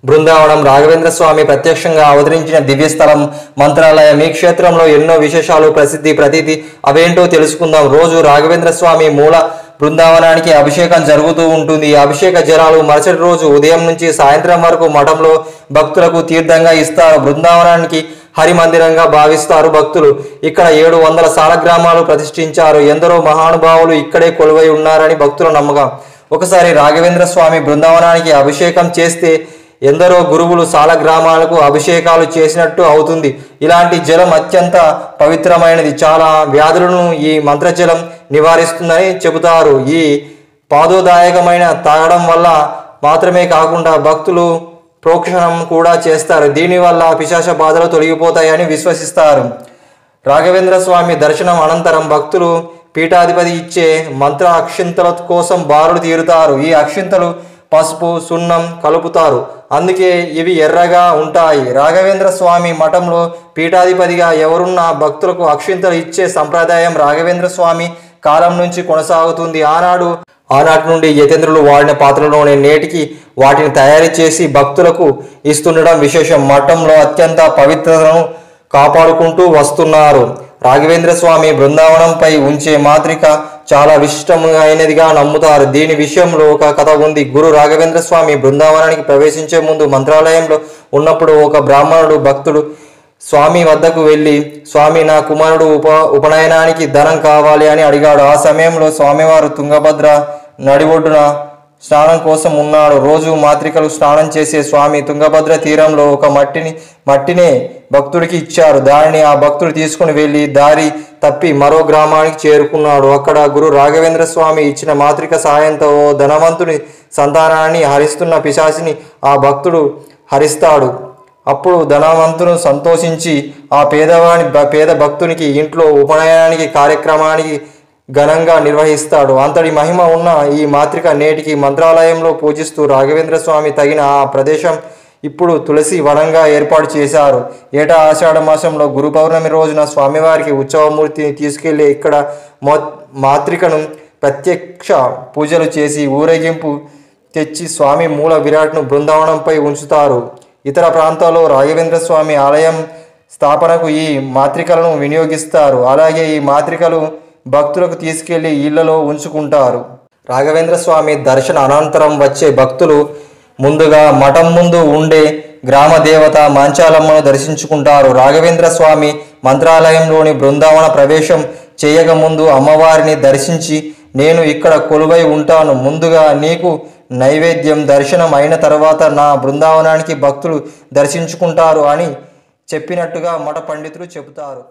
బృందావనం రాఘవేంద్ర స్వామి ప్రత్యక్షంగా అవతరించిన దివ్యస్థలం మంత్రాలయం. ఈ క్షేత్రంలో ఎన్నో విశేషాలు ప్రతీతి అవేంటో తెలుసుకుందాం. రోజు రాఘవేంద్ర స్వామి మూల బృందావనానికి అభిషేకం జరుగుతూ ఉంటుంది. ఈ అభిషేక జలాలు మరుసటి రోజు ఉదయం నుంచి సాయంత్రం వరకు మఠంలో భక్తులకు తీర్థంగా ఇస్తారు. బృందావనానికి హరిమందిరంగా భావిస్తారు భక్తులు. ఇక్కడ 700 సాలగ్రామాలు ప్రతిష్ఠించారు. ఎందరో మహానుభావులు ఇక్కడే కొలువై ఉన్నారని భక్తుల నమ్మకం. ఒకసారి రాఘవేంద్ర స్వామి బృందావనానికి అభిషేకం చేస్తే ఎందరో గురువులు సాలగ్రామాలకు అభిషేకాలు చేసినట్టు అవుతుంది. ఇలాంటి జలం అత్యంత పవిత్రమైనది. చాలా వ్యాధులను ఈ మంత్రజలం నివారిస్తుందని చెబుతారు. ఈ పాదోదాయకమైన తాగడం వల్ల మాత్రమే కాకుండా భక్తులు ప్రోక్షణం కూడా చేస్తారు. దీనివల్ల పిశాచ బాధలు తొలగిపోతాయని విశ్వసిస్తారు. రాఘవేంద్ర స్వామి దర్శనం అనంతరం భక్తులు పీఠాధిపతి ఇచ్చే మంత్ర అక్షింతల కోసం బారులు తీరుతారు. ఈ అక్షింతలు పసుపు సున్నం కలుపుతారు, అందుకే ఇవి ఎర్రగా ఉంటాయి. రాఘవేంద్ర స్వామి మఠంలో పీఠాధిపతిగా ఎవరున్నా భక్తులకు అక్షింతలు ఇచ్చే సంప్రదాయం రాఘవేంద్ర స్వామి కాలం నుంచి కొనసాగుతుంది. ఆనాటి నుండి యతీంద్రులు వాడిన పాత్రలోనే నేటికి వాటిని తయారు చేసి భక్తులకు ఇస్తుండడం విశేషం. మఠంలో అత్యంత పవిత్రతను కాపాడుకుంటూ వస్తున్నారు. రాఘవేంద్ర స్వామి బృందావనంపై ఉంచే మాత్రిక చాలా విశిష్టమైనదిగా నమ్ముతారు. దీని విషయంలో ఒక కథ ఉంది. గురు రాఘవేంద్ర స్వామి బృందావనానికి ప్రవేశించే ముందు మంత్రాలయంలో ఉన్నప్పుడు ఒక బ్రాహ్మణుడు భక్తుడు స్వామి వద్దకు వెళ్ళి, స్వామి, నా కుమారుడు ఉపనయనానికి ధనం కావాలి అని అడిగాడు. ఆ సమయంలో స్వామివారు తుంగభద్ర నడి ఒడ్డున స్నానం కోసం ఉన్నాడు. రోజు మాత్రికలు స్నానం చేసే స్వామి తుంగభద్ర తీరంలో ఒక మట్టినే భక్తుడికి ఇచ్చారు. దానిని ఆ భక్తుడు తీసుకుని వెళ్ళి దారి తప్పి మరో గ్రామానికి చేరుకున్నాడు. అక్కడ గురు రాఘవేంద్ర స్వామి ఇచ్చిన మాత్రిక సాయంతో ఓ ధనవంతుని సంతానాన్ని హరిస్తున్న పిశాచిని ఆ భక్తుడు హరిస్తాడు. అప్పుడు ధనవంతుడు సంతోషించి ఆ పేద భక్తునికి ఇంట్లో ఉపనయనానికి కార్యక్రమానికి ఘనంగా నిర్వహిస్తాడు. అంతటి మహిమ ఉన్న ఈ మాత్రిక నేటికి మంత్రాలయంలో పూజిస్తూ రాఘవేంద్ర స్వామి తగిన ఆ ప్రదేశం ఇప్పుడు తులసి వనంగా ఏర్పాటు చేశారు. ఏటా ఆషాఢ మాసంలో గురు పౌర్ణమి రోజున స్వామివారికి ఉత్సవమూర్తిని తీసుకెళ్లి ఇక్కడ మాత్రికను ప్రత్యక్ష పూజలు చేసి ఊరేగింపు తెచ్చి స్వామి మూల విరాట్ను బృందావనంపై ఉంచుతారు. ఇతర ప్రాంతాల్లో రాఘవేంద్ర స్వామి ఆలయం స్థాపనకు ఈ మాత్రికలను వినియోగిస్తారు. అలాగే ఈ మాత్రికలు భక్తులకు తీసుకెళ్లి ఇళ్లలో ఉంచుకుంటారు. రాఘవేంద్ర స్వామి దర్శన అనంతరం వచ్చే భక్తులు ముందుగా మఠం ముందు ఉండే గ్రామ దేవత మాంచాలమ్మను దర్శించుకుంటారు. రాఘవేంద్ర స్వామి మంత్రాలయంలోని బృందావన ప్రవేశం చేయకముందు అమ్మవారిని దర్శించి, నేను ఇక్కడ కొలువై ఉంటాను, ముందుగా నీకు నైవేద్యం దర్శనం అయిన తర్వాత నా బృందావనానికి భక్తులు దర్శించుకుంటారు అని చెప్పినట్టుగా మఠ పండితులు చెబుతారు.